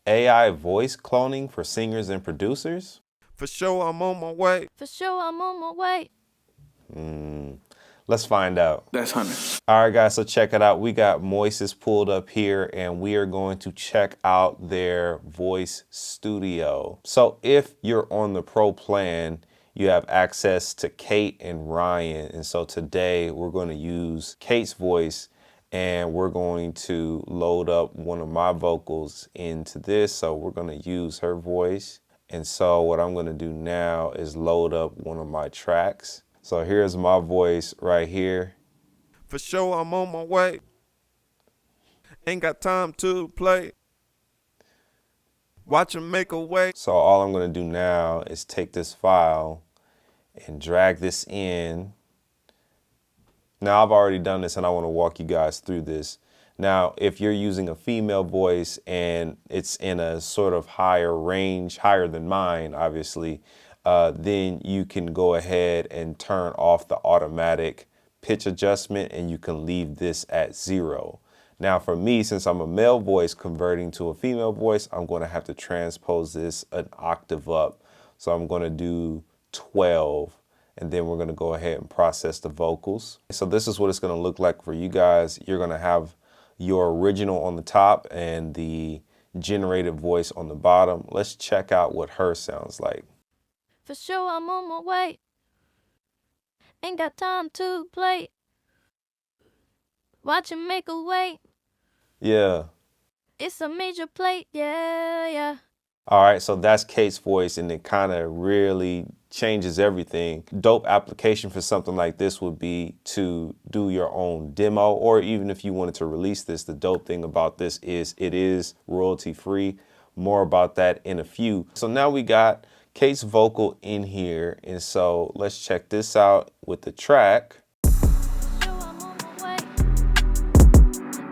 AI voice cloning for singers and producers? For sure, I'm on my way. For sure, I'm on my way. Let's find out. That's Hunter. All right, guys, so check it out. We got Moises pulled up here, and we are going to check out their voice studio. So if you're on the pro plan, you have access to Kate and Ryan. And so today we're going to use Kate's voice, and we're going to load up one of my vocals into this. So we're going to use her voice. And so what I'm going to do now is load up one of my tracks. So here's my voice right here. For sure, I'm on my way. Ain't got time to play. Watch him make a way. So all I'm going to do now is take this file and drag this in. Now I've already done this and I want to walk you guys through this. Now, if you're using a female voice and it's in a sort of higher range, higher than mine, obviously, then you can go ahead and turn off the automatic pitch adjustment and you can leave this at 0. Now for me, since I'm a male voice converting to a female voice, I'm going to have to transpose this an octave up. So I'm going to do 12, and then we're going to go ahead and process the vocals. So this is what it's going to look like for you guys. You're going to have your original on the top and the generated voice on the bottom. Let's check out what her sounds like. For sure, I'm on my way. Ain't got time to play. Watch him make a way. Yeah. It's a major play, yeah. All right, so that's Kate's voice, and it kind of really changes everything. Dope application for something like this would be to do your own demo, or even if you wanted to release this. The dope thing about this is it is royalty free. More about that in a few. So now we got Kate's vocal in here, and so let's check this out with the track.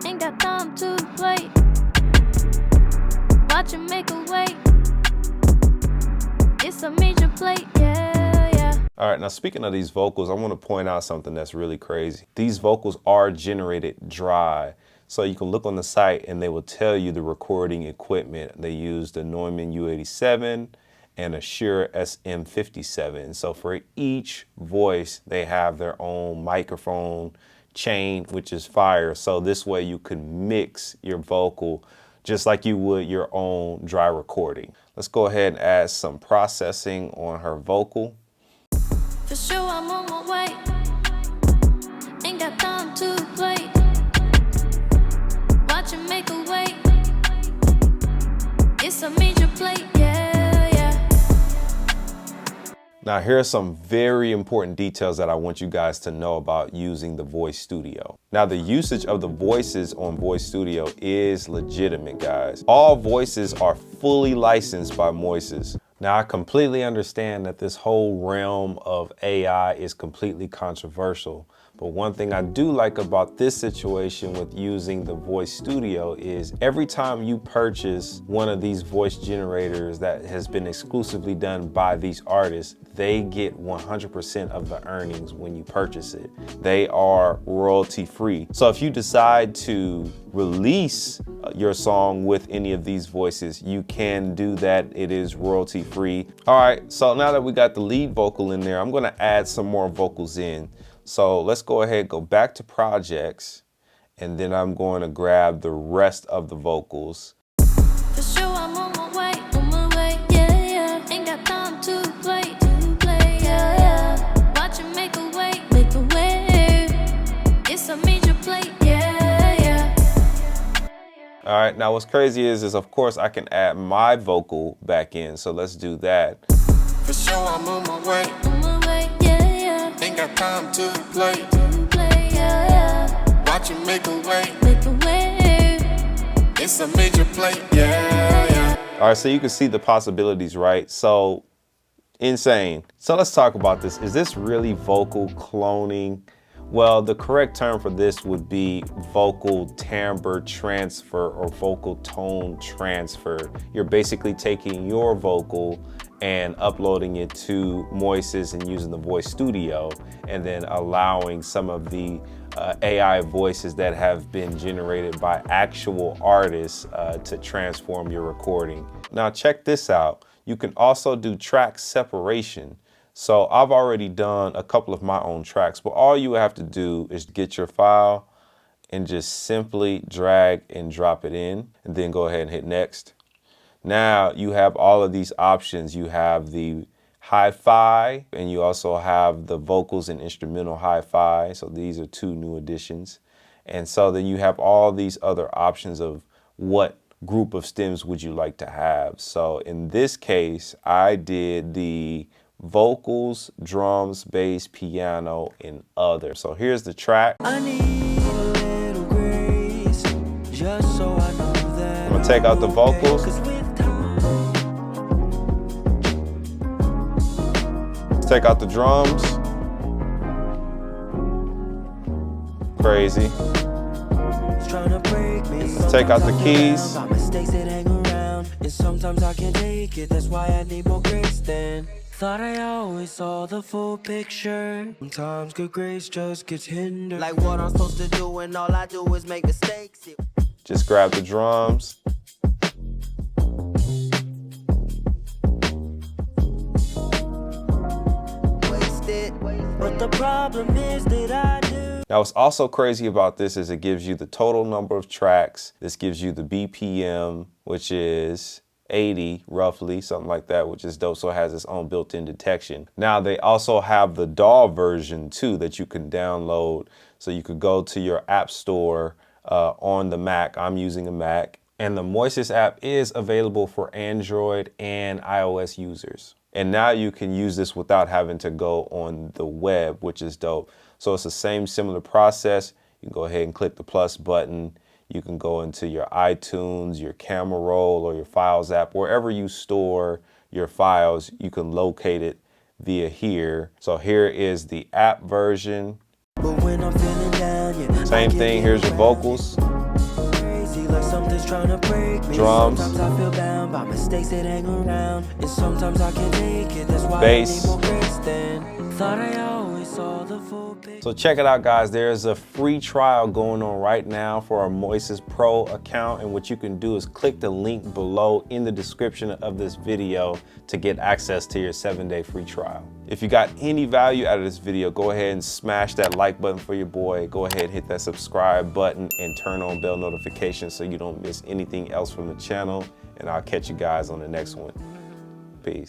Ain't got time to play. Watch him make a way. It's a major play, yeah. All right, now speaking of these vocals, I want to point out something that's really crazy. These vocals are generated dry. So you can look on the site and they will tell you the recording equipment. They used a Neumann U87 and a Shure SM57. So for each voice, they have their own microphone chain, which is fire. So this way you can mix your vocal just like you would your own dry recording. Let's go ahead and add some processing on her vocal. For sure, I'm on my way. Ain't got time to play. Watch him make a way. It's a major play, yeah. Now here's some very important details that I want you guys to know about using the Voice Studio. Now the usage of the voices on Voice Studio is legitimate, guys. All voices are fully licensed by Moises. Now I completely understand that this whole realm of AI is completely controversial. But one thing I do like about this situation with using the Voice Studio is every time you purchase one of these voice generators that has been exclusively done by these artists, they get 100% of the earnings when you purchase it. They are royalty free. So if you decide to release your song with any of these voices, you can do that. It is royalty free. All right, so now that we got the lead vocal in there, I'm gonna add some more vocals in. So let's go ahead, go back to projects, and then I'm going to grab the rest of the vocals. For sure, I'm on my way, yeah. Ain't got time to play, yeah. Watch him make a way. It's a major play, yeah. All right, now what's crazy is of course I can add my vocal back in, so let's do that. For sure, I'm on my way. Yeah. Ain't got time to play. Yeah. Watch him make a way. It's a major play, yeah. All right, so you can see the possibilities, right? So insane. So let's talk about this. Is this really vocal cloning, Well, the correct term for this would be vocal timbre transfer or vocal tone transfer. You're basically taking your vocal and uploading it to Moises and using the voice studio, and then allowing some of the AI voices that have been generated by actual artists to transform your recording. Now check this out. You can also do track separation. So I've already done a couple of my own tracks, but all you have to do is get your file and just simply drag and drop it in, and then go ahead and hit next. Now you have all of these options. You have the hi-fi, and you also have the vocals and instrumental hi-fi. So these are two new additions. And so then you have all these other options of what group of stems would you like to have. So in this case, I did the vocals, drums, bass, piano, and other. So here's the track. I need a little grace, just so I know that I'm gonna take out the vocals. Let's take out the drums. Crazy. Let's take out the keys. Mistakes that hang around, and sometimes I can't take it. That's why I need more grace then. Thought I always saw the full picture. Sometimes good grace just gets hindered. Like what I'm supposed to do, and all I do is make mistakes. Just grab the drums. Wasted. But the problem is that I do. Now what's also crazy about this is it gives you the total number of tracks. This gives you the BPM, which is 80 roughly, something like that, which is dope. So it has its own built-in detection. Now they also have the DAW version too that you can download. So you could go to your app store on the Mac. I'm using a Mac, and the Moises app is available for Android and iOS users. And now you can use this without having to go on the web, which is dope. So it's the same similar process. You can go ahead and click the plus button. You can go into your iTunes, your Camera Roll, or your Files app, wherever you store your files, you can locate it via here. So here is the app version. But when I'm feeling down, yeah, Same thing, here's your vocals. Crazy, like something's trying to break me. Drums. Sometimes I feel bound by mistakes that hang around, and sometimes I can't take it. That's why Bass. I need more grace then. Thought I always saw the full picture. So check it out, guys. There's a free trial going on right now for our Moises Pro account, and what you can do is click the link below in the description of this video to get access to your 7-day free trial. If you got any value out of this video, go ahead and smash that like button for your boy. Go ahead and hit that subscribe button and turn on bell notifications so you don't miss anything else from the channel. And I'll catch you guys on the next one. Peace.